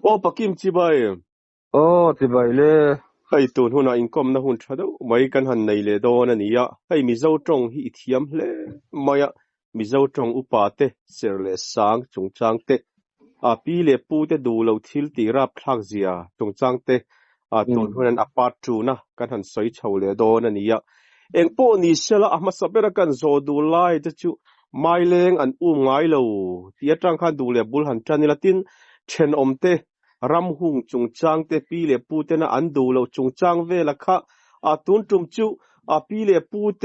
โอ้ปะกิมจิบายโอ้จิบายเลยให้ตูนหุนาอิงกอมนะหุนชะดอไม่กันหันในเลโดนะนี่ยะให้มีเจ้าตรงฮิเทียมเลมายะมีเจ้าตรงอุปาเตเสรเลสางจงจางเตปีเลปูเตดูเราทิลตีรับพลักเสียจงจางเตตูนหุนันอปาจูนะกันหันสวยชาวเลโดนะนี่ยะเองโปนี่เสละมาสเปรกันโซดูไลจะจูไม่เลงอันง่ายเราที่จังคันดูเลบุลหันจันนิลตินเชนอมเตรำหุงจงจางเตปีเลปูเตนะอันดูเราจงจางเวละคะตุนจุมจูปีเลปูเต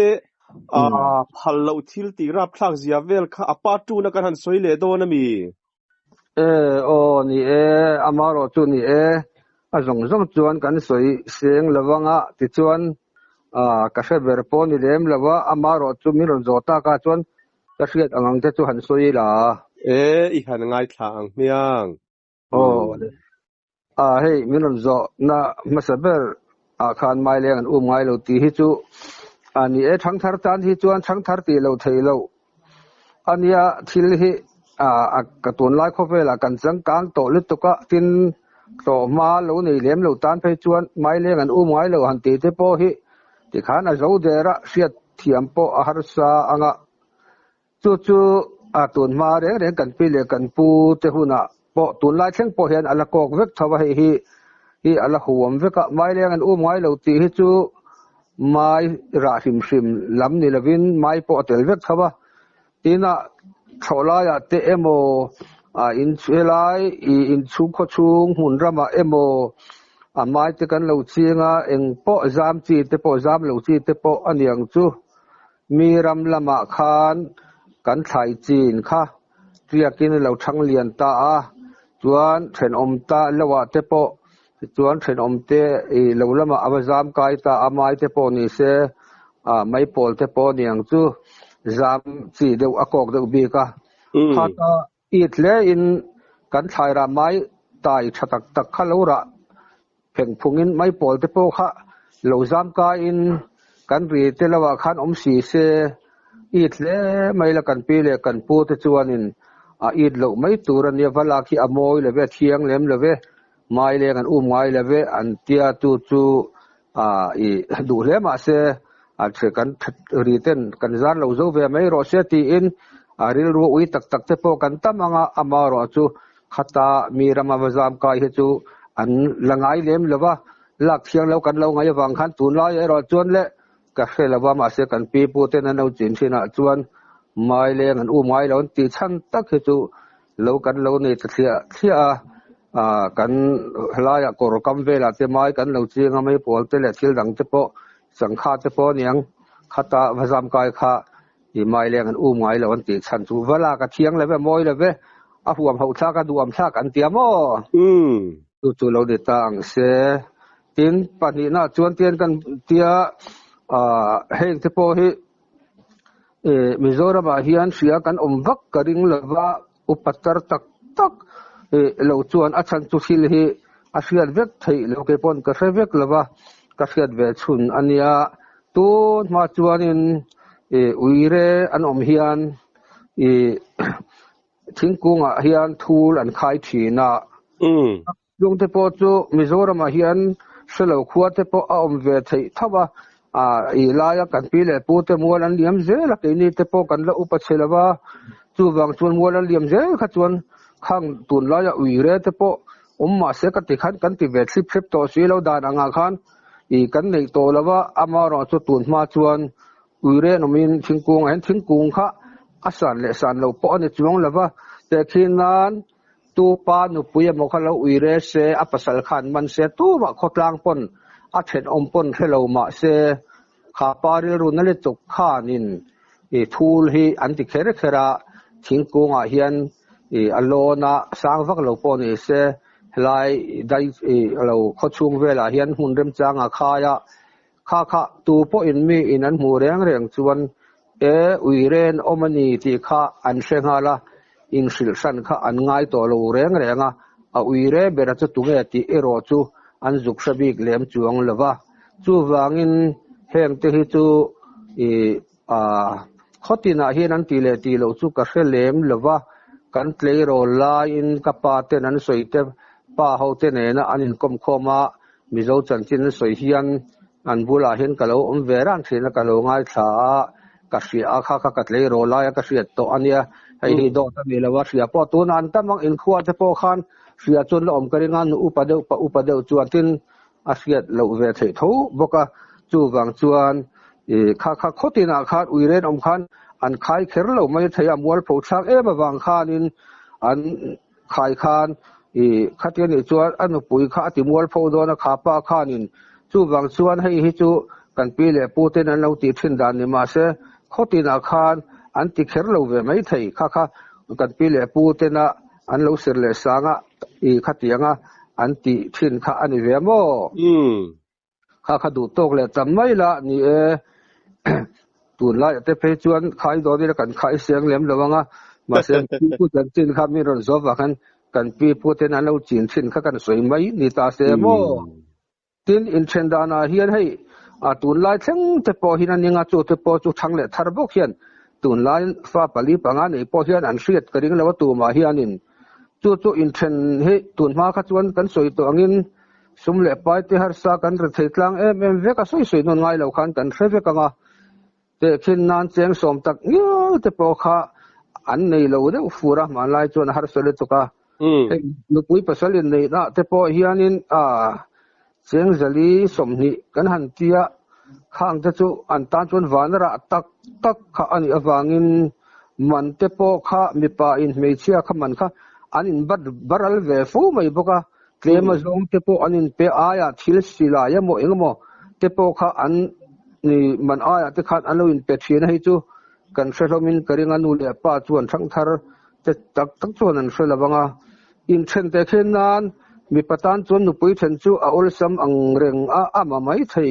พัลเราทิลตีรับพลักเสียเวลคะอปาจูนะกันหันสวยเลโดนะมีโอ้นี่อามารอจูนี่จงจวนกันสวยเสียงระวังติจวนกะเชเบรปอนี่เลมละว่าอามารอจูมิรอนโจตากะจวนกะเชียดอังเตจูหันสวยล่ะอีหันง่ายทางเมียงโอ้เฮ้มิรอนโจนะมาสเบรคานไมเลงอันไงเราตีฮิจูอันนี้ทั้งทาร์ตันฮิจวนทั้งทาร์ตีเราเทเราอันนี้ทิลฮิกระตุนไล่เข้าไปละกันจังการโตลึกตกะตินโตมาเราในเหลี่ยมเราตานไปจวนไม้เลี้ยงกันไงเราหันตีเตโปฮิที่ข้าน่ะเราเดระเสียเทียมโปอาหารสาอ่างจู่ตุนมาเรื่องกันปีเลี้ยกันปูเตหุนะโปตุนไล่เชิงโปเห็นอัลกอกเวกทว่าฮิอัลหัวมเวกไม้เลี้ยงกันไงเราตีฮิจู่ไม้ราชิมลำนี่ละวินไม้โปเตลเวกทว่าทีน่ะชาวลายเตเอโมอินเชลายอินชุกชุงหุ่นรามาเอโมไม้เตกันเราเชียงเองโปจามจีเตโปจามเราจีเตโปอันยังจูมีรำละมาคานกันไทยจีนค่ะเรียกินเราทั้งเลียนตาจวนเห็นอมตาละว่าเตโปจวนเห็นอมเตเราละมาอวจามกายตาไม้เตโปนี่เสไม่โปลเตโปนี่ยังจูจามจีเดียวอากอกเดียวบีกะถ้าอีทเลอินกันไทยราไม้ตายฉตักตักขลุระเพ่งพุงินไม่ปอลเตโปค่ะเหล่าจามกาอินกันรีเตลว่าขันสีเสอีทเลไม่ละกันปีเลกันปูเตจวนินอีทเหล่าไม่ตูรันเนี่ยเวลาที่อโมยเลเวเทียงเล็มเลเวไม่เลกันไม้เลเวอันเตียจูดูเลมาเสอาจจะกันรีเต้นกันจานเราจะเวไม่รอเสียตีอินริลรู้วิตักเตโปกันตั้มงาอามารอจูขัตามีรำมาจามกายจูอันละไงเลี้ยมเลว่าลักเชียงแล้วกันเราไงฟังขันตุนลายรอจวนเละก็เสละว่ามาเสียกันปีปูเตนันเอาจินชินะจวนไม่เลี้ยงอันไม้เราตีชั้นตักจูเรากันเราเนี่ยเสียกันลายกอรกำเวลาเตไม้กันเราเชียงไม่ปวดเตละทิลดังเตโปสังฆาเตโปเนียงขัตาพจามกายค่ะไม่เลี้ยงกันไม้เราตีชั้นจูเวลากระเทียงเลยเว้มอยเลยเว้หัวเขาชากันดูชากันเตียมจู่เราได้ตั้งเสตินปนิน่าจวนเตียนกันเตียเฮงเทโปฮิมิโซราบาฮิอันเสียกันวักกระดิ่งเลว่าอุปตรตักเราจวนอาชันจุสิลฮิอาเซียนเวกไทยเราเก็บปนกระเสเวกเลว่ากระเสียดเวชุนอันนี้ตูนมาจวนินอุยเรอันฮิอันทิ้งกุ้งฮิอันทูลอันขายทีน่ะยงเทโปจูมิโซรามาฮิอันเสลขวดเทโปเวไทยถ้าว่าลายกันปีเลยปูเตมัวลันเลียมเจลักนี้เตโปกันละอุปเชลว่าจูบางชวนมัวลันเลียมเจขจวนข้างตุนลายอุยเรเตโปมาเสกติขันกันติเวทสิบตัวสีเราดานอ่างขันกันในตัวละว่าอามารอจุตุนมาชวนอุยเรนมินทิ้งกุ้งเห็นทิ้งกุ้งค่ะอาสันเลสันเราปอนจวงละว่าแต่ที่นั้นตูปานุปุยมขเราอุยเรเสอปัสสลขันมันเสตูมาขดลางปนอาเห็นปนให้เรามาเสข้าปาริรุนนั่นเลยจุกข้านินทูลฮีอันติเคระทิ้งกุ้งเฮียนอโลนาสร้างวักเราปนเสลายได้เราขดช่วงเวลาเฮียนหุ่นเริ่มจางข้ายะข้าตูปอินมีอินันหูเรียงชวนอุยเรนมันนีที่ข้าอันเชงฮาละอิงสิลสันข้าอันง่ายตัวเราเรียงอุยเรเบรจตุเงติเอโรจูอันจุกสบิกเลี้ยมจวงเลว่าจูวางินเฮงเตหิจูข้อที่น่าเห็นนั้นตีเลตีเราจูกระเสเลี้ยมเลว่ากันเตลโรลาอินกับปาเตนันสวยเต ป้าเฮาเตเนนะอันกมคอมามิโซจันจินสวยเฮียนอันบุลาเห็นกะโลเวรันเสนกะโลง่ายสากะเสียอาคากัดเลยโรลายกะเสียโตอันเนี้ยให้ดอตะมีละว่าเสียปอตัวนั้นตะมังอินคัวจะปอคันเสียจนละอมกะริงานอุปเดวจวนตินอาเสียโลเวเทโทบกะจูวังจวนคาโคตินาคาอุยเรนอมคันอันขายเครโลไม่ทยามวลโพชักมาวางคานินอันขายคานคัดกันจวนอันปุยคาติมวลโพโดนขาป้าคานินจูวังจวนให้ฮิจูกันปีเลปูเตนันเราติดทินดานนิมาเสโคตินาคานอันติเครโลเวไม่ทยคากันปีเลปูเตนะอันเราเสรเลสางะคัดยังอันติทินคาอันเวโมคาดูตกเลยจำไม่ละนี่ตุนไล่แต่เพจวนขายดอกนี่กันขายเสียงเหลี่ยมระวังมาเสียงพูดกันจินครับมีรอนซอฟว่ากันปีพูดนั้นเราจีนชินกันสวยไหมนี่ตาเสียโมตินอินเชนดานาเฮียนให้ตุนไล่ทั้งแต่พอหินันยังจูแต่พอจูทั้งเลยทาร์บกเฮียนตุนไล่ฟ้าปลีปังอันนี้พอเฮียนอันเสียดกระดิ่งแล้วว่าตัวมาเฮียนินจูอินเชนให้ตุนมาขจวนกันสวยตัวงินสมเล็บไปที่หาสากันระเทศลังเวก็สวยๆนนง่ายเราขันกันเสียกันแต่ขินนานเสียงสมตักเยอะแต่พอข้าอันนี้เราเดี๋ยวฟูระมาไล่จนหาสลิตุกะนุปุยภาษาลินนี่นะแต่พอเฮียนินเสียงจลีสมนิกันหันเตียข้างจะจูอันตานจนวานระตักข้าอันนี้วางินมันแต่พอข้ามีป่าอินไม่เชื่อข้ามันข้าอันนี้บัดลเวฟูไม่บอกว่าเกมมาส่งแต่พออันนี้เปอายาทิลสิลายโมเองโมแต่พอข้าอันนี่มันอายที่ขาดอันนู้นเป็ดเชียนให้จูกันเสร็จมินกระดิ่งอันนู้นเลยป้าจวนทั้งทาร์จะตักจวนนั้นเสร็จแล้วบ้างอินเชนแต่เช่นนั้นมีประธานจวนนุปุยเชนจูอุลซัมอังเริงมาไม่ใช่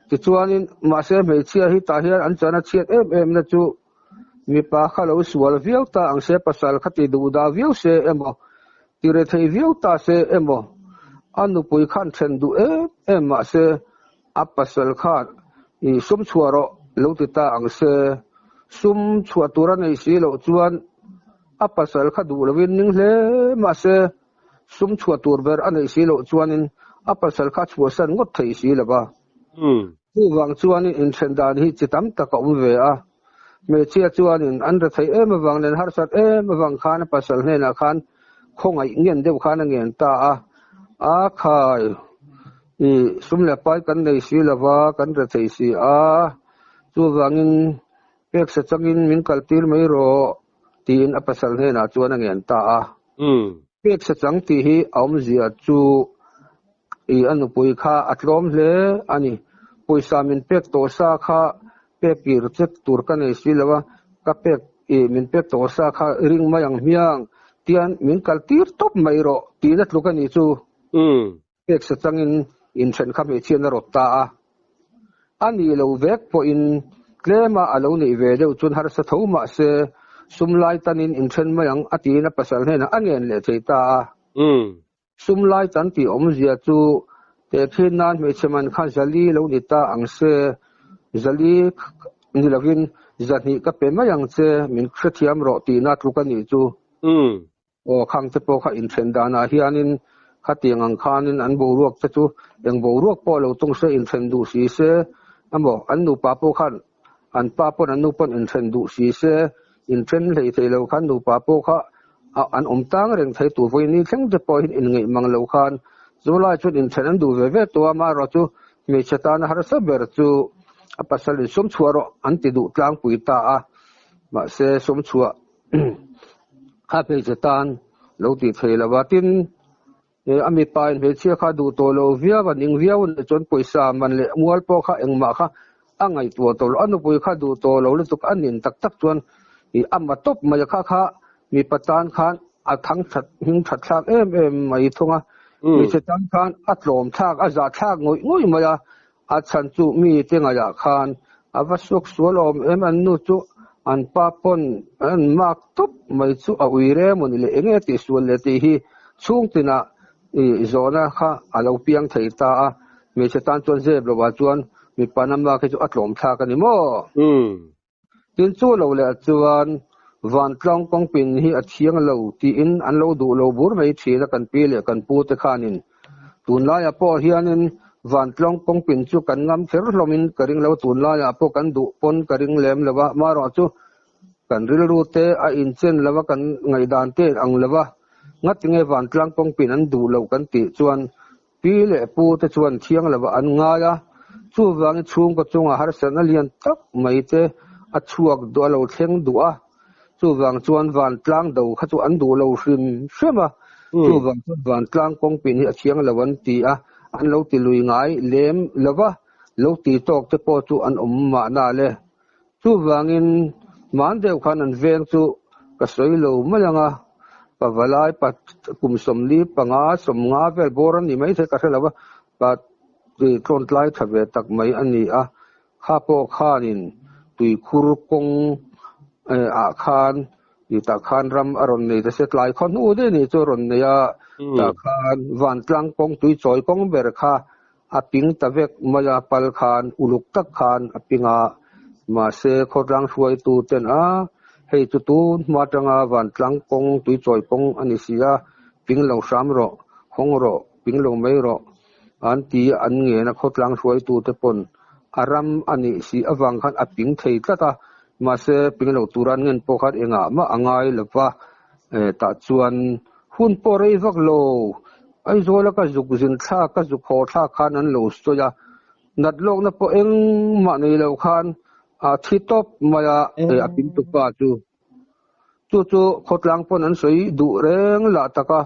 ที่จวนนี้มาเสียไม่เชื่อที่ตาเฮียอันจวนเชียดนะจูมีป้าข้าเราสวลวิวตาอังเสียภาษาขัดดูดาวิวเสียที่เรทัยวิวตาเสียอันนุปุยขันเชนดูมาเสียอัปสลขาดสมชัวร์เราติดตาอังเสสมชัวตัวนั้นไอ้สิเราจวนอัปสลขาดูเราวินนึงเลยมาเสสมชัวตัวเบอร์อันไอ้สิเราจวนอัปสลขาชัวสันงดไทยสิละบ้าผู้วางจวนอินเชนดานที่จิตตั้มตะกอมเวะเมื่อเชื่อจวนอันเรทัยมาวางเนนฮาร์สัตมาวางขานอัปสลเนนขานคงไอ้เงี้ยเดียวขานเงี้ยตาขายสมเล็บไปกันในสีละว่ากันจะใช้สีจูวังอินเป็กสัจจินมินกัลตีไม่รอตีนอัปสลเฮน่าจวนเงี้ยตาเป็กสัจจังตีฮีอมเสียจูอันปุยข้าอัตลมเลอันนี้ปุยสามินเป็กโตซาข้าเป็กกีรติตุรกันในสีละว่ากับเป็กมินเป็กโตซาข้าริงมาอย่างเมียงตีนมินกัลตีตบไม่รอตีนัดลูกนี่จูเป็กสัจจังอินเชนข้ามีเชียนรถตาอันนี้เราเวกพออินเคลมาอาลูนี่เวเดวจนหาสะท้อมาเสสุมไลตันอินเชนมายังอตีนับภาษาเฮนะอันเงินเลเจตาสุมไลตันที่อมเสียจูแต่เพื่อนนั้นไม่ใช่มันข้าจลีเรานิตาอังเสจลีนี่ละวินจันนี่ก็เป็นมายังเสมินคริสเตียมรอตีนัดลูกนี่จูโอ้ข้างจะพอข้าอินเชนดานาฮิอานินขัดยังอังคานินอันบูรวกจะจูยังบูรวกพอเราต้องเสียอินเทนดูสีเสอันนูปาโปขันอันปาโปอันนูปนอินเทนดูสีเสอินเทนเลยเทเราขันนูปาโปข้าอันตั้งเรื่องไทยตัวไฟนี้ทั้งจะพอเห็นไงมังเราขันจุลายจุดอินเทนดูเวตัวมาเราจูมีชะตานะฮาร์สเบอร์จูปัสสาวะสมชัวร์อันติดูกลางปุยตามาเสสมชัวข้าเป็นชะตานเราติดเทลาวาตินอามีปายเฮียข้าดูตัวเราเวียวันยิงเวียวันจนปุยสามันเลยมัวปอข้าเองมาข้าอังไงตัวอันนู้ปุยข้าดูตัวเราเลยตุกอันนินตักจวนมาตบมาจะข้ามีประธานข้านทั้งฉัดหิงฉัดชากไม่ทงมีประธานข้านอัดลมชากอาจชากงุยมาฉันจูมีเตียงอยากข้านวัดสุกสวลมอันนู้จูอันป้าปนอันมากตบไม่จูอวิเรมุนี่เลยติสวลเลยที่ช่วงที่น่ะโซน่ะค่ะเราเพียงไทยตามีชะตานจวนเจ็บเราว่าจวนมีปานามาแค่จะอัดลมชากันนี่มั้งถึงจู่เราเลยจวน van tlang kong pin hi a thiang lo ti in an lo du lo bur mai thina kan pi le kan pu te khanin tun la ya po hianin van tlang kong pin chu kan ngam ther hlomin karing lo tun la ya po kan du pon karing lem lawa ma ro chu kan ril ru te a in chen lawa kan ngai dan te ang lawa ngat nge van tlang kong pin an du lo kan ti chuan pi le pu te chuan thiang lawa an nga ya chu wang chung ko chunga har san alian tak mai te a chuak do lo thleng du a chu wang chuan van tlang do kha chu an du lo hrim hrema chu wang chuan van tlang kong pin hi a thiang lawan ti a an lo ti lui ngai lem lawa lo ti tok te po chu an ma na le chu wangin man deuh khan an veng chu ka soi lo malanga pavalai pat kum somli panga somnga vel boran ni mai the ka thelawa pat ti tlai thabe tak mai ani a kha po khanin tui khur kong a khan i ta khan ram aron nei te setlai khon u de ni chu ron nei a ta khan van tlang kong tui choi kong ber kha a ping ta vek maya pal khan uluk tak khan a pinga ma se khotlang hruai tu ten a hei chu tu ma tanga van tlang kong tui choi kong ani sia ping lo sam ro khong ro ping lo mai ro an ti an nge na khotlang hruai tu te pon aram ani si awang khan a ping thei tlata ma se ping lo turan ngen po khat enga ma angai lova ta chuan hun po rei vak lo ai zola ka zuk zin tha ka zuk ho tha khan an lo stoya nat lok na po eng ma nei lo khan a thitop maya a ping tu pa chu khotlang pon an soi du reng la taka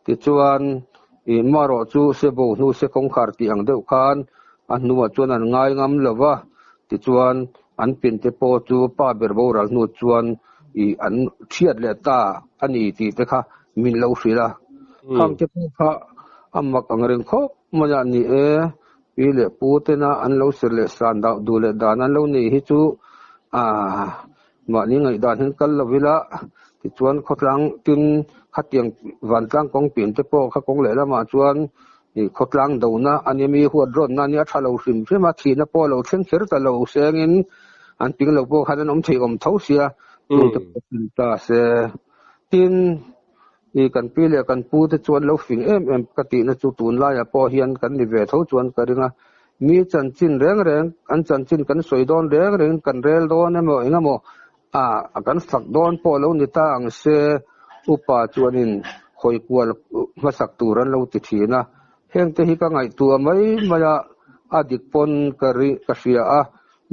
ti chuan i maro chu se bo nu se kong khar ti ang deuh khan an nuwa chuan an ngai ngam lova ti chuan an pin te po chu pa ber bo ral nu chuan i an thiat le ta ani ti te kha min lo hrila kham te po kha amak angreng kho maya ni pi le pu te na an lo ser le san da du le dan an lo nei hi chu ma ni ngai dan hin kal lovila ti chuan khotlang tin khatiang van tlang kong pin te po kha kong le la ma chuan i khotlang do na animi huat ron na nia thalo hrim hrema thina po lo thleng kher ta lo sengin an ping lo po khan om thei om tho sia tu te ta se tin i kan pi le kan pu te chuan lo fing em ka ti na chu tun la ya po hian kan ni ve tho chuan ka ringa mi chan chin reng an chan chin kan soi don reng kan rel don emo engamo kan sak don po lo ni ta ang se upa chuanin khoi kwal masak turan lo ti thina heng te hi ka ngai tu mai maya adik pon kari ka sia a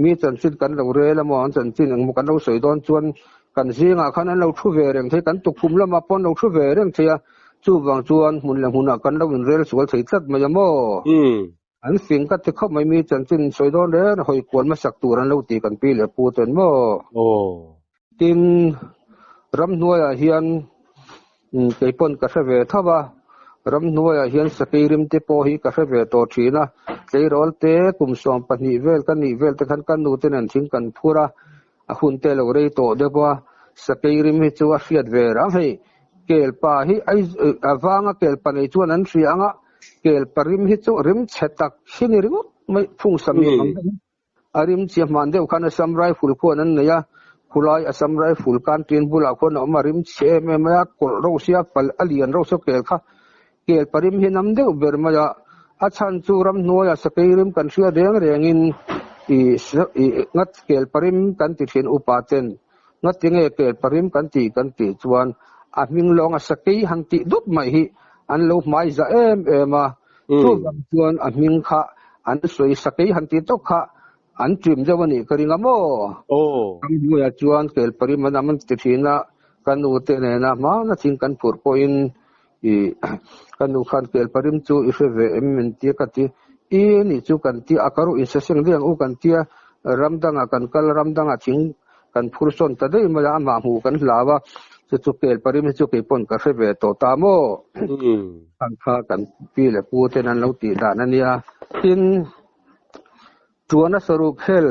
mi chan chin kan lo rel amo an chan chin ang mo kan lo soi don chuan kan zinga khan an lo thu ve reng the kan tu khum lama pon lo thu ve reng thia chu wang chuan hun le huna kan lo in rel sual thei tat mai mo an fing ka te khop mai mi chan chin soi don re hoi kwal ma sak turan lo ti kan pi le pu ten mo tin ram nuaya hian ke pon ka se ve thawa ram nuaya hian sakeirim te po hi ka se ve to thina tleirol te kum som pani vel kan ni vel te khan kan nu ten an thing kan phura a hun te lo rei to de ba sakeirim hi chu a hriat ve ra hei kelpa hi ai awanga kelpa nei chuan an hrianga kelparim hi chu rim chetak hini ringot mai phung sami arim chi man deuh khan samrai ful khon an neya khulai asamrai ful kan tin bula khon amarim che me maya kol ro sia pal alian ro so kelparim hi nam deuh ber maya achan chu ram noya sakeirim kan hria rengin i ngat kelparim kan ti thin upaten ngat tinge kelparim kan ti chuan a ming long a sakei han ti dup mai hi an lo mai za ema chu bang chuan a ming kha an soi sakei han ti to kha an trim jawani karinga mo kam buya chuan kelparim man ti thina kan u te ne na ma na thing kan phur po in i kan u khan kelparim chu i ve min ti ka ti i ni chu kan ti akaru in sa seng liang u kan ti ramdanga kan kal ramdanga thing kan phur son ta dei ma ma hu kan lawa chu kelparim chu ke pon ka ve to ta mo kan kha kan pi le pu te nan lo ti da na nia tin chuana sarup hel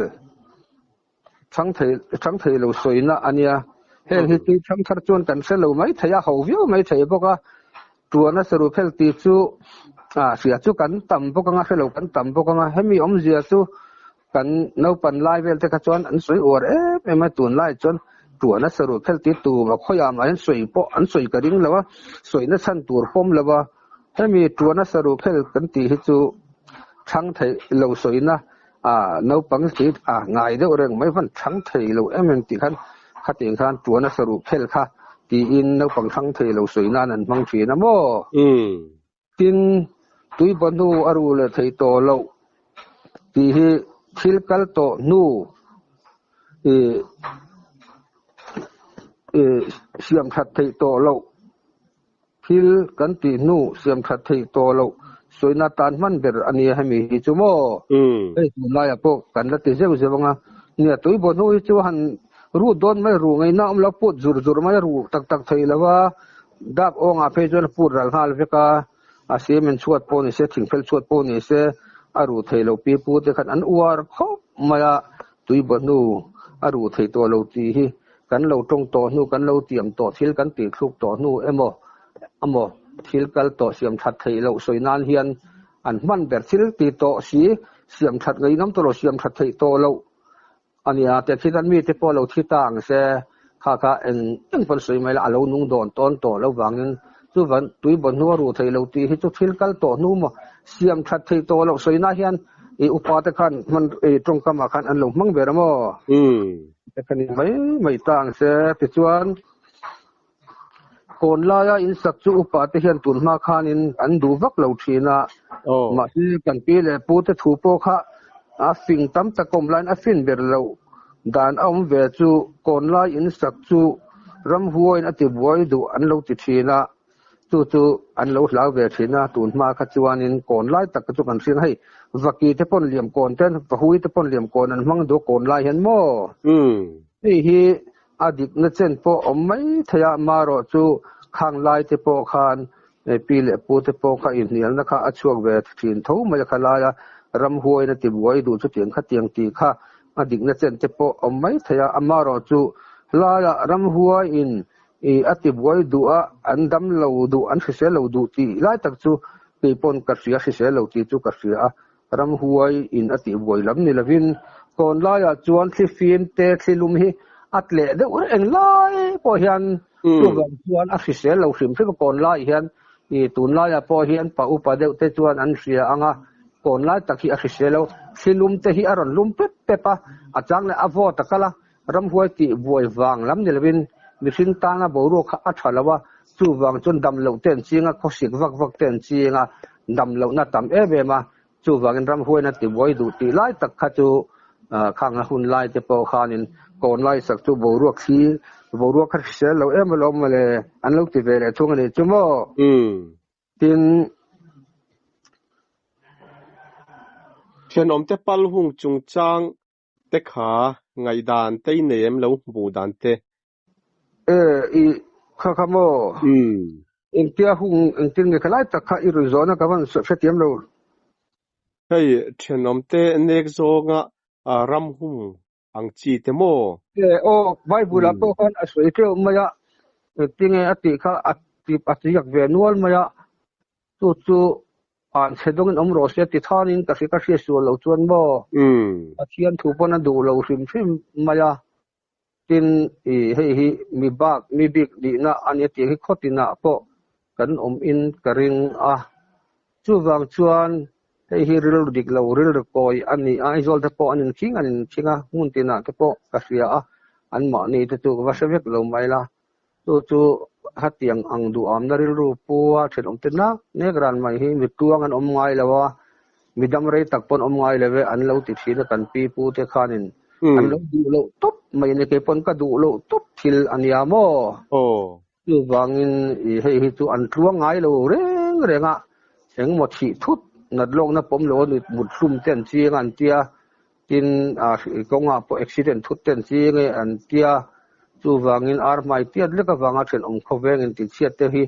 thang thei lo soina ania hel hi ti thang thar chuan kan se lo mai thaya ho viu mai thei boka chuana sarup hel ti chu sia chu kan tam boka nga helo kan tam boka nga hemi om zia chu kan no pan lai vel te ka chuan an soi or ma tun lai chuan ตัวนะสรุปเพลติตูว่าขอยามอันสวยปออันสวยกระดิ่งแล้วว่าสวยนะชั้นตัวป้อมแล้วว่าให้มีตัวนะสรุปเพลกันตีให้จูทั้งไทยเราสวยนะนาวปังสิง่ายเด้อเรื่องไม่ฟันทั้งไทยเรามันติคันคัดเองคันตัวนะสรุปเพลค่ะตีอินนาวปังทั้งไทยเราสวยนั่นบางทีนะโมกินตุยบนนูอรูเลไทยโตเราตีให้ทิลกัลโตนูเสียมทัดไทยโตเราทิลกันตีนูเสียมทัดไทยโตเราสวยนาตานมันเดออันนี้ให้มีฮิจุโมตุลายพวกกันละติเซอุเซบังเนี่ยตุยบนนูฮิจุหันรู้โดนไม่รู้ไงน้ำแล้วพูดจุรไม่รู้ตักไทยแล้วว่าดับองอาเพจวนพูดรัลฮาลเวกาอาเซียมันชวดปนเสถิงเฟลชวดปนเสอารูไทยเราปีพูดแต่ขันอันอวาร์เขามาตุยบนนูอารูไทยตัวเราตีกันเราตรงต่อนูกันเราเตรียมต่อทิลกันตีคลุกต่อนูอโมทิลกันต่อเสียมทัดไทยเราสวยนานเฮียนอันมันแบบทิลตีต่อสีเสียมทัดไงน้ำตัวเราเสียมทัดไทยตัวเราอันนี้แต่ที่นั้นมีแต่พอเราที่ต่างเสข้าเองเป็นสวยไหมล่ะเรานุ่งโดนต้นต่อเราวางนั้นทุกวันตุยบนนูรูไทยเราตีให้ทุกทิลกันต่อนูมาเสียมทัดไทยตัวเราสวยนานเฮียนอุปาทคันมันตรงกรรมคันอันเรามั่งเบรมแต่คันนี้ไม่ต่างเสียติจวนคนลายอินสักจูอุปาทิเฮียนตุนมาคานินอันดูวักเราทีนะมาที่กันปีเลยปูตะถูโปคะฟิงตั้มตะกมลายฟินเบรเราดานเอาเวจูคนลายอินสักจูรำหัวอินอติบวยดูอันเราติทีนะจู่อันเราลาวเวทีนะตุนมาขจวานินคนลายตะกจุกันสิให้วักีเตปนเหลี่ยมคนเต้นปะหุยเตปนเหลี่ยมคนนั้นมั่งดูคนลายเห็นโมนี่ฮีอดีตนั่นเช่นพอไม่ทยามารอจูข้างลายเตปคานปีเล็บปูเตปข้าอินเนียนะคะอช่วงเวทีนทุ่มมาจากลายรำหัวอินอติบวยดูจุดเตียงขัดเตียงตีข้าอดีตนั่นเช่นเตปไม่ทยามารอจูลายรำหัวอินอติบวยดูอันดำเหลาดูอันเสียเหลาดูตีไล่ตักจูปีปนกัดเสียเสียเหลาตีจูกัดเสียรำหัวอินอติบวยลำนี่ละวินก่อนไล่จวนที่ฟินเตที่ลุมฮีอัตเล่เด็กเอ็งไล่พอเห็นตัวแบบจวนอักเสียเหลาสิมที่ก่อนไล่เห็นตุนไล่พอเห็นป่าอุปเดวเตจวนอันเสียอ่างก่อนไล่ตักที่อักเสียเหลาที่ลุมเตที่อารอนลุมเป๊ะเป๊ะปะอาจารย์เลยอวตะกะละรำหัวตีบวยวางลำนี่ละวินมิสินตานะบ่รู้อัฐละว่าจู่วางจนดำเหลาเต้นจิงเขาสิกวักเต้นจิงดำเหลาน่ะตำเบมาจู่วางรำหัวน่ะติบวยดูตีไล่ตักขะจูข้างหุ่นไล่เตปอคานินก่อนไล่สักจู่บ่รู้ขี้บ่รู้คัดเสียเรามาลงมาเลยอันลูกติเวเลยทุ่งนี่จุโมตินเช่นอมเตปัลหุงจุงจางเตขาไงดานเตเนมแล้วบูดานเตข้าขโมอินเดียหุ่งอินเดียเนี่ยขลายตะข้าอิรุโซนะกับมันเสถียรเราเฮ้ยเช่นอมเตเนกโซงะรำหุงอังจีเตโมไบเบิลตัวคนอสวยเที่ยวมายะติงอติข้าอติยักเวนวลมายะจู่อ่านเสดงอมโรเสติท่านินกสิกสิสวเราจวนบ่เทียนถูปนันดูเราฟิมมายะตินให้มีบากมีบิกดีนะอันนี้ที่ให้ขดินะพอกันอินกริงจู่วางชวนให้ริลดิกเราริลกอยอันนี้ไอโซลเตปออันนี้ชิงหุ่นตินะเตปอกระเสียอันหมานี่จู่ว่าเสวกเราไม่ละจู่หัดเตียงอังดูอันนั้นริลรูปัวเช่นตินะเนกรันไม่ให้มีตัวกันไงแล้วว่ามีดำไรตักปนไงเลยอันเราติดชีนกันปีปูเตขานินอันเราดูเราตุ๊บไม่ในเก็บปนก็ดูเราตุ๊บทิลอันยาโมจู่วางอินให้จู่อันทั่วไงเราเร่งเสียงหมดฉีทุดนัดลงนะผมโลนี่บุดซุ่มเต้นจีงันเตียกินกงพออุบิเหตุทุดเต้นจีไงอันเตียจู่วางอินอาร์ไม่เตียเล็กวางเช่นเขาเวงอินติเชียเตฮี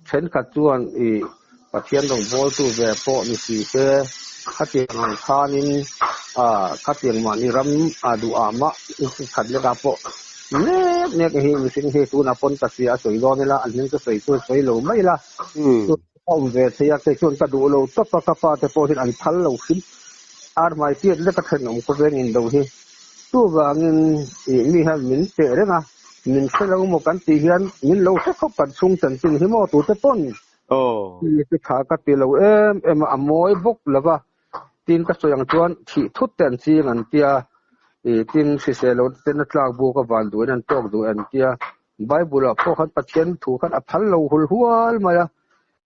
เช่นขัดจวนปัจเจียนตรงโบตู่แบบพอมีสีเสขัดเตียงทานินขัดเตียงมันนี่รำดูมะขัดเล็กพอเนี่ยก็เห็นสิ่งที่ตัวนับปนตัดเสียสวยร้อนนี่ละอันนี้ก็สวยหลงไม่ละเอาเวทีอยากจะชวนกระดูเราตับปะแต่พอเห็นอันทันเราขึ้นอาร์ไม่เทียนเล็กขนมก็เร่งอินดูที่ตัวว่าเงินมีให้มินเจอเลยนะ มินเสลงหมกันตีเฮียนมินเราแค่เขาปัดซุงสันติหิมอตูเตต้นที่ขากัดตีเราอมอยบกแล้วว่าตีนก็สวยอย่างจวนที่ทุดเต็นซีงันเตียตีนสิเสลงเต็นตลากบูกับวันดูนั่นตอกดูอันเตียไบเบิลพวกขันปัจเจนถูกขันอภัลเราหุลหัวมาละ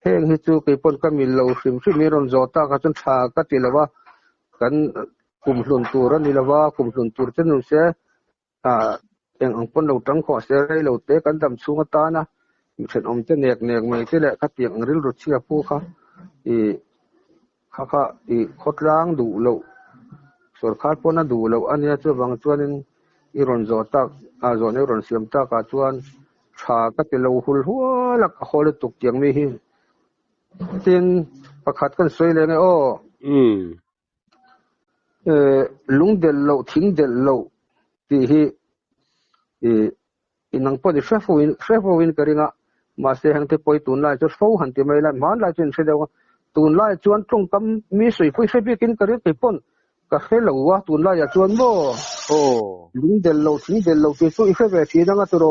เฮงฮิจูกีปนก็มีเราซิมซิมีรอนโจตาก็จนขากัดตีแล้วว่ากันกุมหลุนตัวนี่แล้วว่ากุมหลุนตัวเต็นนู้นเสียอย่างอังปนเราตั้งข้อเสียเราเตะกันดำสูงตานะเช่นอมจะเนกไม่ที่แหละขัดอย่างริลรถเชียผู้เขาเขาขดล้างดูเราส่วนขาดปนดูเราอันนี้จะบางส่วนนึงรอนโจตักส่วนนี้รอนเสียมตักส่วนชาก็จะเราหุลหัวหลักเขาเลยตกเตียงไม่หินทีนประคัดกันสวยเลยไงลุงเดลเราทิ้งเดลเราที่นังปอดิเชฟวินกริงะมาเสียงที่ปอยตุนไล่จะฟูหันที่ไม่ไล่มันไล่จนเสียดายตุนไล่จวนตรงกำมีสวยผู้เสพกินกริที่ปนก็เฮลว่าตุนไล่จวนบ่ลุงเดลเราทิ้งเดลเราที่สุดเฟเวทีนั่งตัว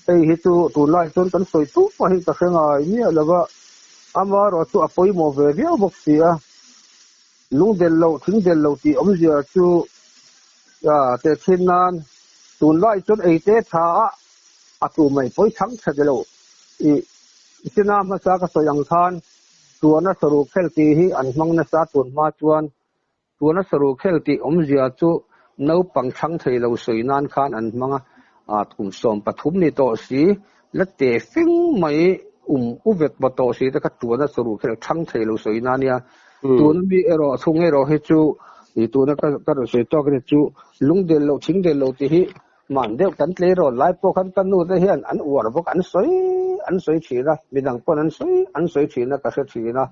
ไอ้เหตุตุนไล่จนกันสวยตู้มาเห็นตะเข่งไอ้เนี่ยแล้วว่าอามารอตัวปอยโมเวเดียบอกเสียลุงเดลเราทิ้งเดลเราที่อมเสียจู่แต่เช่นนั้นตุนไล่จนไอ้เตถาตัวไม่ปอยทั้งเฉลี่ยที่น้ำมาสักส่วนอย่างทานตัวนั้นสรุปแค่ที่ที่อันมังนัสตุนมาจวนตัวนั้นสรุปแค่ที่อมเสียจู่น้าปังทั้งเฉลี่ยสวยนานขันอันมังกลุ่มสมปฐุมนี่โตสีและเตะฟิ้งไม่อุเวกบโตสีแต่ก็ตัวนั้นสรุปแค่ทั้งเฉลี่ยสวยนานเนี่ยตัวนั้นมีทุ่งให้จู่ตัวนั้นก็สวยต่อกันจู่ลุงเดลเราทิ้งเดลเราที่มันเดียวกันเลยรอไล่พวกกันนู่นได้เห็นอันอวดพวกอันสวยฉีนะมีดังพวกนั้นสวยฉีนะก็สวยฉีนะ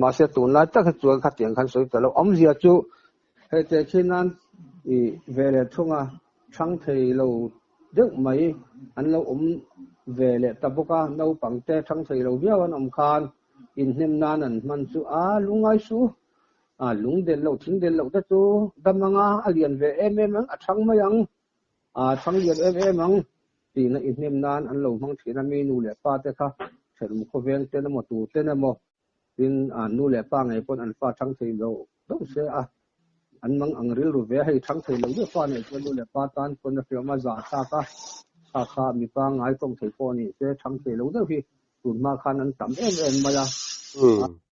มาเสียตุนไล่ตั้งตัวขัดเตียงขันสวยแต่เราอมเสียจู่ให้แต่เช่นนั้นเวลาทุ่งช่างที่เราเด็กไหมอันเราเวลาตะบุกาเราปังแต่ช่างที่เราเบี้ยวันคานอินเนมนานันมันจู่ลุงไอจู่ลุงเดลเราทิ้งเดลเราแต่จู่ดำมังเรียนเวมังช่างมายังทั้งเรียนมังตีนอินเนมนานอันเรามังที่นั่นมีนูเล่ป้าแต่ค่ะเสร็จมุขเวียนเต้นหมดตูเต้นหมดดินนูเล่ป้าไงปนอันฟ้าทั้งที่เราต้องเสียอันมังอังริลรูเวให้ทั้งที่เราด้วยฟ้าเนี่ยปนนูเล่ป้าตานปนเฟียมาจ่าตาค่ะมีป้าไงตรงที่ปนนี่เสียทั้งที่เราด้วยพี่ตุนมาคันนั้นต่ำมาอย่าง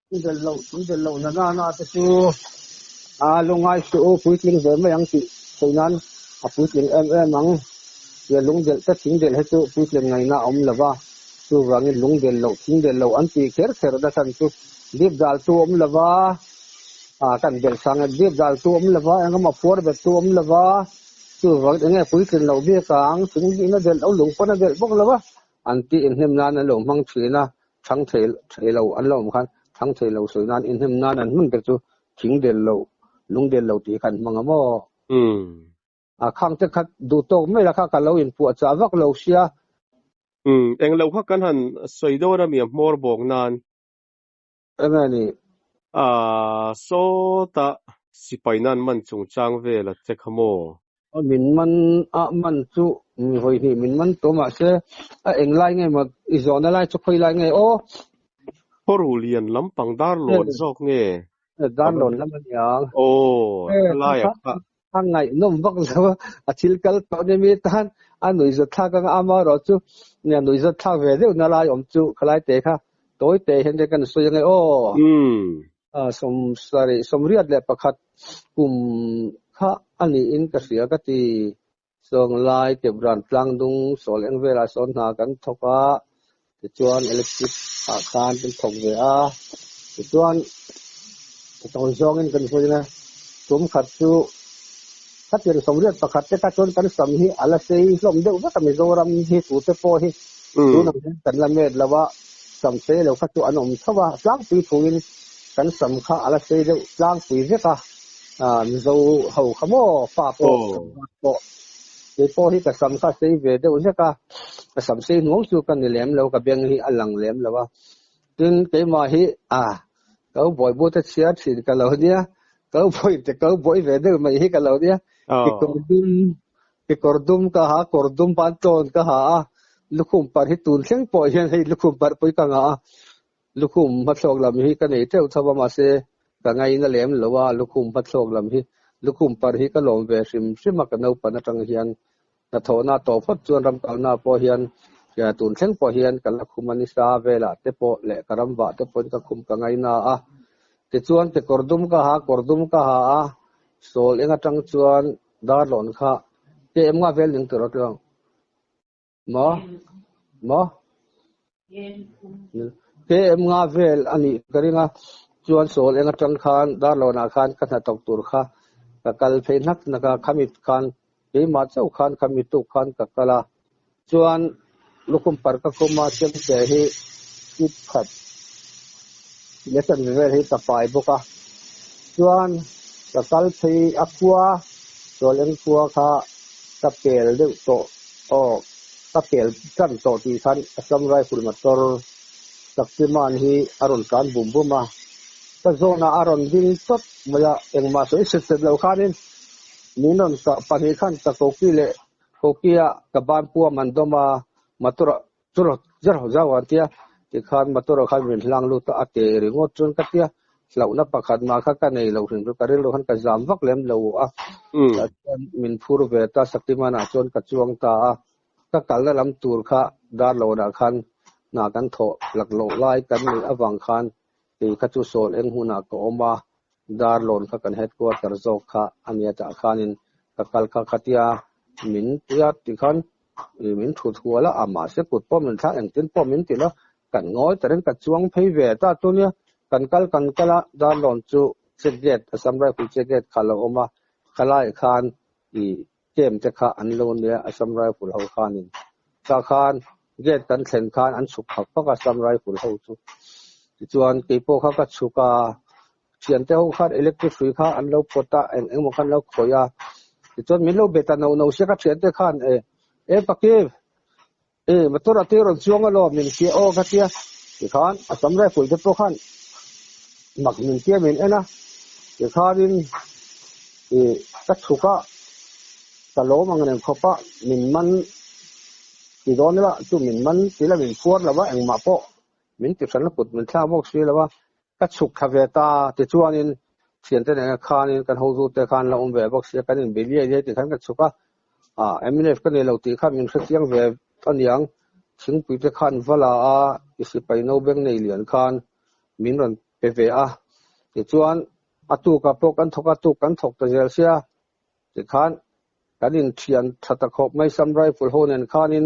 นี่เดินเรานาแต่ชูลงไงชูคุยจริงเสร็จไม่ยังสิฉะนั้นพูดถึงมังเดี๋ยวลุงเดลจะทิ้งเดลให้ตัวพูดถึงไงนะละว่าตัวว่างี้ลุงเดลเราทิ้งเดลเราอันที่เขียนได้ทันตัวรีบดัลตัวละว่ากันเดลสังรีบดัลตัวละว่าก็มาฟัวแบบตัวละว่าตัวว่าอย่างเงี้ยพูดถึงเราเบี้ยกลางถึงนี่นะเดลเอาหลงปนเดลบอกละว่าอันที่อินเทมนานนั่นหลงมังชีนะทั้งเทเราอันเราเหมือนกันทั้งเทเราสวยนานอินเทมนานนั่นมันก็จะทิ้งเดลเราลุงเดลเราตีกันมังอ่ะข้างจะคัดดูโตไม่ละค่ะกันเราอินปวดจะวักเราเสียเองเราค่ะกันหันสวยโดนะมีมอร์บอกนานนี่โซตาสิไปนั่นมันจงจางเวละเจคโมมินมันจุมีหอยนี่มินมันตัวมาเสียเองไล่ไงมาอีจอนไล่จะค่อยไล่ไงพอรู้เรียนลำปังดาร์หลอนจอกไงดาร์หลอนแล้วมันยังไล่ค่ะทางไงนุ่มบักแล้วชิลกัลตอนนี้มีท่านหนุ่ยจะทักกันมารอจูเนี่ยหนุ่ยจะทักเวเดียวน่ารักจูคล้ายเตะค่ะตัวเตะเห็นเด็กกันสวยยังไงสมเรียดเลยประคัดกลุ่มข้าอันนี้อินกระเสียกติส่งไลน์เก็บรันกลางดุงโซลเองเวลาสอนหากันทว่าจวนอิเล็กทริกอาคารเป็นถงเวอาจวนต้องจองเงินกันสวยนะสมขัดจูถ้าเป็นสมเด็จประคัดจะตัดจนกันสมหิอะไรสิลมเดือดว่าทำไมโจรมีที่สุดจะพอหิดูนั่นกันละเม็ดแล้วว่าสมเสแล้วขัดตัวอนมถ้าว่าสร้างปีถุนกันสมข้าอะไรสิเดี๋ยวสร้างปีเสียค่ะมีโจเขาขโมยฝ่าโปเดี๋ยวพอที่กับสมข้าสิเวเดี๋ยวเสียค่ะสมเสหวงสู้กันในแหลมแล้วกับเบียงหิอันหลังแหลมแล้วว่าจึงเกิดมาหิเขาบ่อยบูตเชียร์สิกันแล้วเนี่ยเขาบ่อยแต่เขาบ่อยเวเดี๋ยวมาหิกันแล้วเนี่ยที่คนดุน ke kordum ka ha kordum pan ton ka ha lukhum par hi tun thleng po hian hei lukhum par poi ka nga lukhum phatlok lam hi ka nei teu thawa ma se ka ngai na lem lowa lukhum phatlok lam hi lukhum par hi ka lom ve sim sima ka no pan atang hian na thona to phot chuan ram kalna po hian ya tun thleng po hian kan lukhum ani sa vela te po le karam wa te pon ka khum ka ngai na a te chuan te kordum ka ha a sol enga tang chuan dar lon kha te emnga vel ning tur atang mo te emnga vel ani karinga chuan sol enga tang khan dar lona khan ka na tok tur kha ka kal pheinak naka khamit khan pe ma chau khan khamit tu khan ka kala chuan lukum par ka koma chem se hi kit khat lesan vel hi tapai boka chuan ka kal phei akwa sol eng kwa kha ta pel de to ta pel chan to ti khan asam rai ful motor saktiman hi aron kan bum buma ta zona aron ding tot maya engma so iset lo khanin ninon ka pani khan ta kokia ka ban pu mandoma matura churo jar ho jawatia ti khan matura khan min hlang lu ta ate ringot chun katia launa pakhat ma kha ka nei lo hrin ka rel lo han ka jam vak lem lo a min phur ve ta saktiman a chon ka chuang ta a ka kal lam tur kha dar lo na khan na kan tho lak lo lai kan ni awang khan ti ka chu sol eng huna ko oma dar lon kha kan headquarter zo kha ania ta khanin ka kal kha khatia min tia ti khan min thu thuala ama se put po min tha eng tin po min ti lo kan ngoi taren ka chuang phei ve ta tu nia kan kala dar lon chu cheget asam rai pu cheget khala oma khalai khan i kem te kha an lo nia asam rai pu ho khanin ka khan get kan thlen khan an chuk khak pa ka asam rai pu ho chu chuan ke po kha ka chuka chian te ho khan electric free kha an lo pota eng mo khan lo khoya chuan min lo beta no se ka chian te khan pakip motor ate ron chuang lo min ki o ka tia ti khan asam rai pu te po khan mak min tia min ena ti khanin ka chuka ta lo mang nen khopa min man ti don la chu min man ti la min fuar la wa eng ma po min ti san la put min tha mok si la wa ka chuk khaveta ti chuanin thian te ne khanin kan ho zu te khan la ve bok sia kanin belia ye ti khan ka chuka MNF ka ne lo ti kha min khatiang ve aniang thingpui te khan vala a isi paino beng nei lian khan min ron pe ve a ti chuan atu ka po kan thoka tu kan thok ta zel sia ti khan kanin thian thata khop mai samrai ful honen khanin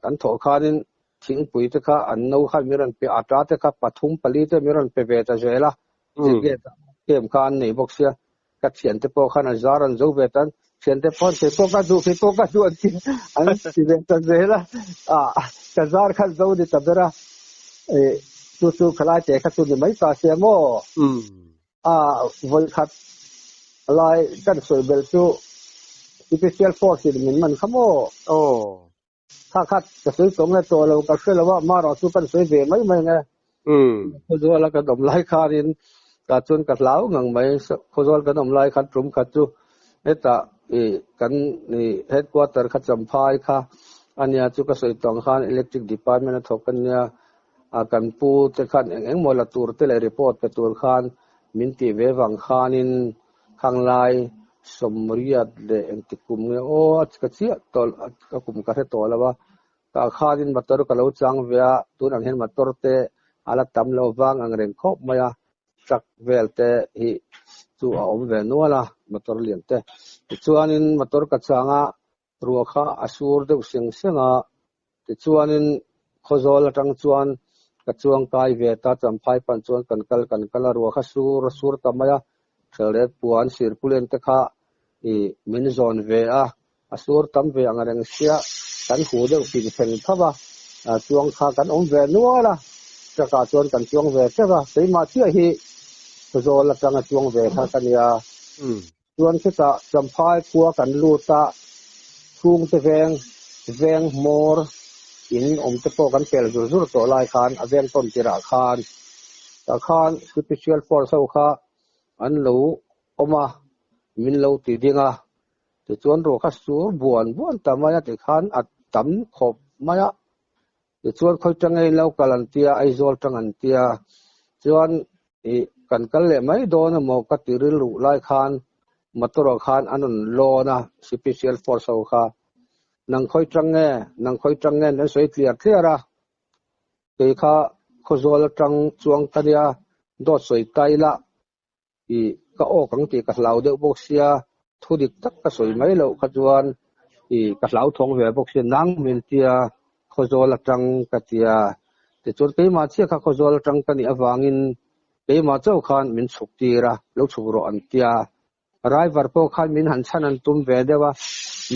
kan tho khanin thingpui te kha an no kha miran pe ata te kha pathum pali te miran pe ve ta zela ti ge kem khan nei bok sia ka thian te po khan azaran zo vetan thian te pon te po ka du an ti ve ta zela ka zar khan zo di tabera tu khala te kha tu ni mai ta se mo vol khat lai kan soi bel chu special force min man khamo khat ka soi tong la to lo ka khela wa ma ro chu kan soi ve mai nga khozol ka dom lai kharin ka chun ka lau ngang mai khozol ka dom lai khat rum khat chu eta kan ni headquarter kha champhai kha ania chu ka soi tong khan electric department thokan nia kan pu te khan eng mola tur te le report pe tur khan min ti ve wang khanin khanglai somriat de entikum nge ka chia tol ka kum ka he tolawa ka khanin motor ka lo chang vea tun ang hen motor te ala tam lo wang ang reng khop maya chak velte hi chu a om ve nuala motor lian te chuanin motor ka changa ruwa kha asur de sing singa ti chuanin khozol atang chuan ka chuang kai ve ta champhai pan chuan kan kala ruwa kha sur tamaya thele puan sir pulen te kha min zone ve asur tam ve angareng sia kan hu de pin fen thawa chuang kha kan om ve nuala ka chuan kan chuang ve tewa seima chia hi khozol atang chuang ve kha kania chuan khita champhai puwa kan lu ta thung te veng mor in te po kan pel zur to lai khan aven ton tira khan ta khan special force ho kha an lo oma min lo ti dinga ติจวนโรคัสสูบวนตามายะติคันอัดตำขบมายะติจวนค่อยจังไงแล้วกัลันเตียไอโซลจังอันเตียจวนกันกันเลยไม่โดนหมอกติริลุไลคันมัตรคันอันนั้นโลนะสเปเชียลฟอร์ซเอาค่ะนังค่อยจังไงนั้นสวยเคลียร์ระเกยค่ะขโซลจังจวงตะเดียดอดสวยไตละก็โอ้กังตีกับเหล่าเดือบกเสียทุดิกตักก็สวยไม่แล้วขจวนกับเหล่าทองเหวบกเสียนังมินเตียขโซลจังกะเตียแต่จนเกยมาเชียค่ะขโซลจังกันนี่อวางินเกยมาเจ้าคันมินสุกตีระแล้วสุกรออันเตียรายวัรโปคันมินหันชันอันตุมเวเดวะ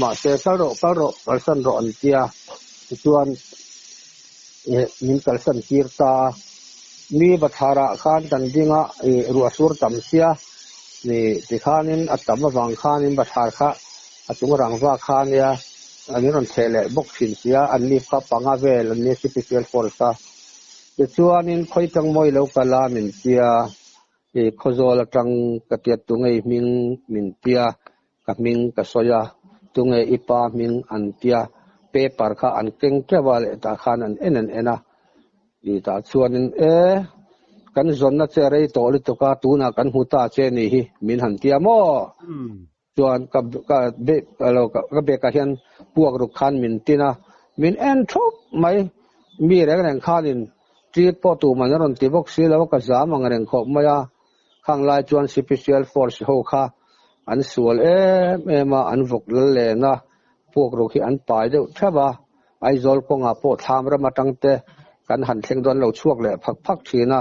มาเสกโรกัลสันรออันเตียจวนมินกัลสันกีร์ตามีบัตรคันตันดิงะรัวสุรตัมเสียนี่ที่คันินอัตตมวังคันินบัตรค่ะอัตุงรังว่าคันเนี่ยอันนี้รันเทเลบกสินเสียอันนี้ครับปังอาเวลอันนี้สเปเชียลฟอร์ซ่าที่จวนนินค่อยจังมวยแล้วกลามินเตียขโซลจังกะเตียตุงไอมินเตียกับมิงกะโซยาตุงไออิปามิงอันเตียเปปาร์ค่ะอันเก่งแค่ว่าเลตาคันอันเอ็นนะตาชวนกันจนน่ะเจริญโตลิตุกาตูน่ะกันหูตาเจนี่มินหันเตียโมชวนกับเบเรากับเบกะเฮียนพวกรุกคันมินตินะมินแอนทบไม่มีแรงคันินที่ปอตูมันรอนติบกสิแล้วก็จามังแรงขอบมายาข้างลายชวนสเปเชียลฟอร์สโฮค่ะอันสวลมาอันวกเลนะพวกรุกที่อันปายเดใช่ป่ะไอโซลก็งาโปทามระมาตั้งแต่กันหันเทงโดนเราช่วงเลยพักทีนะ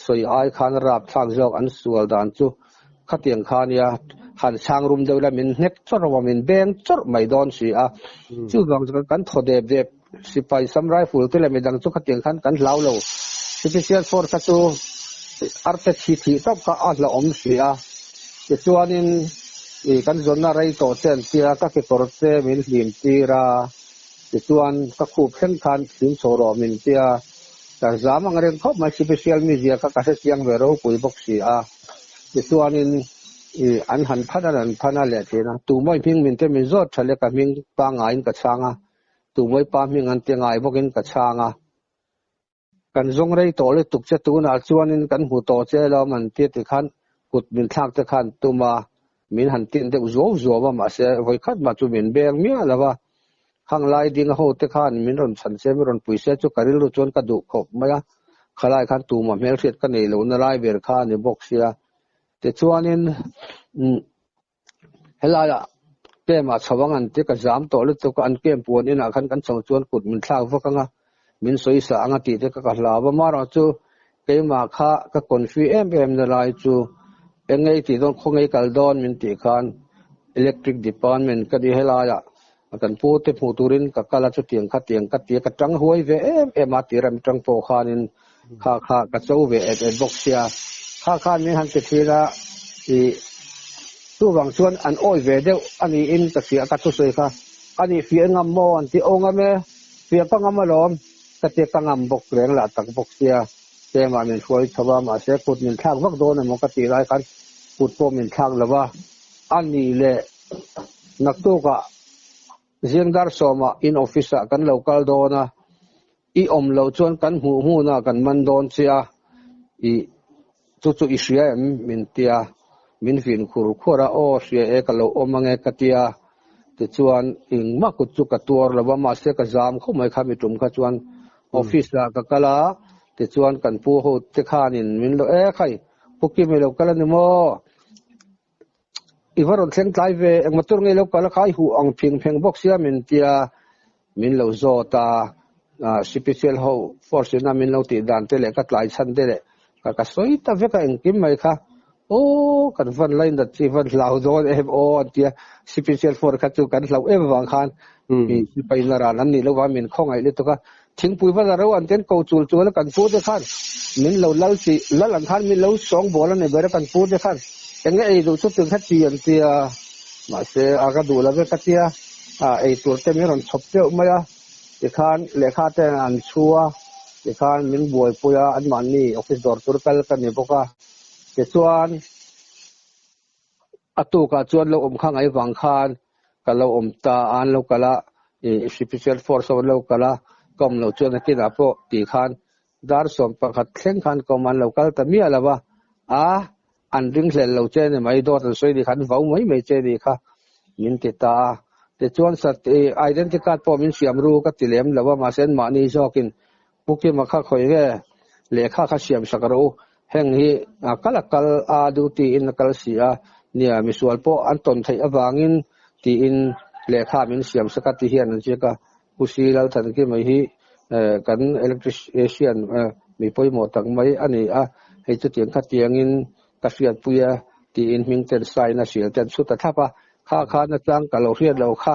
สวยไอคันรับทางจอกอันสวลดานจูขัดเตียงคานียหันช่างรุมเดียวแล้วมินเน็กจดว่ามินเบงจดไม่โดนสิจู่บางจักันทอเดบสิไปสำไรฟูลที่เลยไม่ดังจูขัดเตียงคันกันเล่าเราสเปเชียลฟอร์จูอาร์เตทีต้องก็อัดละอมสิจะชวนกันจนอะไรต่อเส้นเสียก็เกิดตัวเส้นมินลิมตีราจะชวนก็คูบเส้นคันสินโซโรมินเตียแต่สามังเรื่องเขามาสเปเชียลมีเดียก็กระเสียงเวโรคุยบกสิจะชวนอันหันพันเลยทีนะตัวไม่พิงมินเตมินโซทะเลกับมิงปางไงกับช่างตัวไม่ปามิงอันเตียงไงบกินกับช่างกันจงไรต่อเลยตุกเจตัวน่ะชวนกันหูต่อเจแล้วมันเตี้ยติขันกุดมินทักติขันตัวมามินหันตินเด็กจัวมาเสียไว้ขัดมาจุมินเบียงเมียแล้วว่าข้างไล่ดิ้งเขาติขันมินรอนสันเซมิรอนปุยเสียจุกการิลุจวนกระดูกขบมาขลายขันตัวมาเมลเสียกันนี่หลุนไล่เบียร์ข้านี่บกเสียแต่ชวนเฮลายเกมมาชาวงันที่กระจามต่อเลยตัวกันเกมปวนนี่นะขันกันส่งชวนกุดมินทักพวกกันมินสวยสางติที่ก็ลาบมาเราจูเกมมาค่ะก็คอนฟิเอ็มในไลน์จูเองไงที่ต้องคงไอ้กัลดอนมินติคันอิเล็กทริกดิพาร์ตเมนต์ก็ดีให้ลายกันพูดที่พูดตุรินก็กาลจุดเตียงขัดเตียงกระจังหวยเวมาตีรำจังโปคานินข้ากระเจ้าเวบกเสียข้ามีหันติทีละตู้บางส่วนอันโอ้ยเวเดียวอันนี้อินกระเสียกัดตุสวยค่ะอันนี้เฟียงมอนที่องค์แม่เฟียปังมล้อมกระเตียงบกเหลืองหลัดตักบกเสียเจมาเป็นช่วยชาวบ้านมาเสียกุดมินทางวักโดนมันกติไรกันกุดโปมินทางแล้วว่าอันนี้แหละนักตู้ก็เสียงดาร์สมาอินออฟฟิศกันเรากัลโดนะอีอมเราชวนกันหูนะกันมันโดนเสียจู่ๆอีเสียมินเตียมินฟินคุรุขระโอเสียกันเราอมมังกติยาแต่ชวนอิงมากุดจุกตัวแล้วว่ามาเสียกันจามเขาไม่ข้ามีจุ่มข้าชวนออฟฟิศละก็ละแต่ชวนกันผู้เขาเทคานินมินเราใครพวกที่ไม่เรากันนี่มั้งอีวันนั้นเส้นไกลเวเอ็งมาตัวนี้เราก็ละใครหูอังเพียงบกเสียมินเตียมินเราโจตาสเปเชียลเขาฟอร์สนะมินเราติดดันเตะเลยก็หลายชั้นเตะเลยก็สวยแต่เวก็เอ็งกิมไหมคะโอ้กันฟันไลน์ดัดที่ฟันเหล่าโดนโอ้อันเดียสเปเชียลฟอร์คัตจูกันเหล่าบางคันมีไปนารานั้นนี่แล้วว่ามินข้องไอ้เรื่องตัวก็ทิ้งปุยว่าเราอันเต็นกูจูแล้วกันพูดได้ขั้นมินเราเล่าสิแล้วหลังขั้นมินเราสองบอลแล้วเนี่ยเบอร์กันพูดได้ขั้นอย่างเงี้ยไอ้ดูชุดตึงขัดเตียนเตียมาเสียอากาดูแล้วเวกัดเตียไอ้ตัวเต็มนี่เราชอบเจ้าไม่ละเด็กขั้นเลขาแต่อันชัวเด็กขั้นมินบวยปุยอันมันนี่ออฟฟิศดอร์ตัวกันกันเนี่ยพวกก็เจ้าชวนอตุกาชวนเราข้างไอ้ฝั่งขั้น กะเราอมตาอันเรากะละspecial force เรากะละก็เราจวนกินอาโปตีคันดาร์สมประคัดเข่งคันก็มันเรากะตะมีอะไรวะอันดึงเสร็จเราเจนไม่ดอดสวยดีคันเฝ้าไม่เจดีค่ะมินติตาแต่จวนสัตไอเดนติคาพอมินเสียมรู้ก็ติเลมแล้วว่ามาเส้นมานี่ชอกินพวกที่มาค่าคอยแก่เลขาค่าเสียมสักรู้แห่งนี้กะละกะดูตีอินกะละเสียเนี่ยมีส่วนพออันตนไทยอวางินตีอินเลขามินเสียมสกัดที่เฮียนเจก็ผู้ซีเราทันที่ไม่ฮีกันอิเล็กทริเชียนมีป่วยหมดตั้งไม่อันนี้ให้จุดเตียงคัดเตียงอินกเสียดปุยตีอินมิงเตอร์ไซน์เสียแต่สุดท้ายปะค่านะจังกะเราเรียนเราค่ะ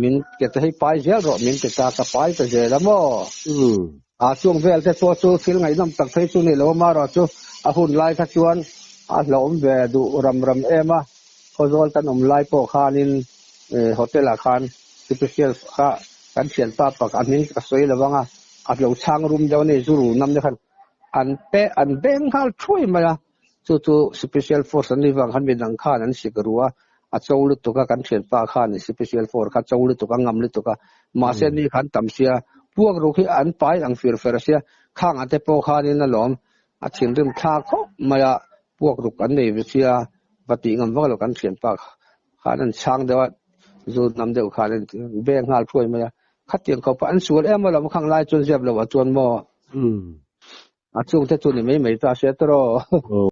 มินเก็บให้ไปเสียรอมินจะตากะไปแต่เจแล้วมั้งช่วงเวลาตัวจูฟิลไงน้ำตักไฟจูนี่เรามารอจูหุ่นไล่ขจวนเราเวดูรำเอ็มเขาโดนกันไล่พวกคานินโฮเทลอาคารสเปเชียลค่ะกันเขียนป้าปากอันนี้ก็สวยเลยว่าเราช่างรุมเดียวนี่จูรุน้ำเนี่ยคันอันเบงเขาช่วยมาจู่สเปเชียลฟอร์สนี่ว่าคันเป็นดังข้านั้นสิกรัวเจ้าลุตุกะกันเขียนป้าข้านี่สเปเชียลฟอร์ข้าเจ้าลุตุกะงำลุตุกะมาเส้นนี้คันต่ำเสียพวกเราที่อันไปอังฟิลเฟรเซียข้างอันเตโปคานี่นั่นหลอมถินเรื่องท่าเขามาพวกรุกันนี่เสียปฏิงำว่าเรากันเขียนปากข้านั้นช่างเดียวจูนำเดียวข้านั้นแบ่งหาช่วยมาคัดเตียงเขาอันสวนเอ็มมาเราข้างไล่จนเจ็บเราว่าจวนหม้อช่วงที่จุนนี่ไม่ตาเสียตรอ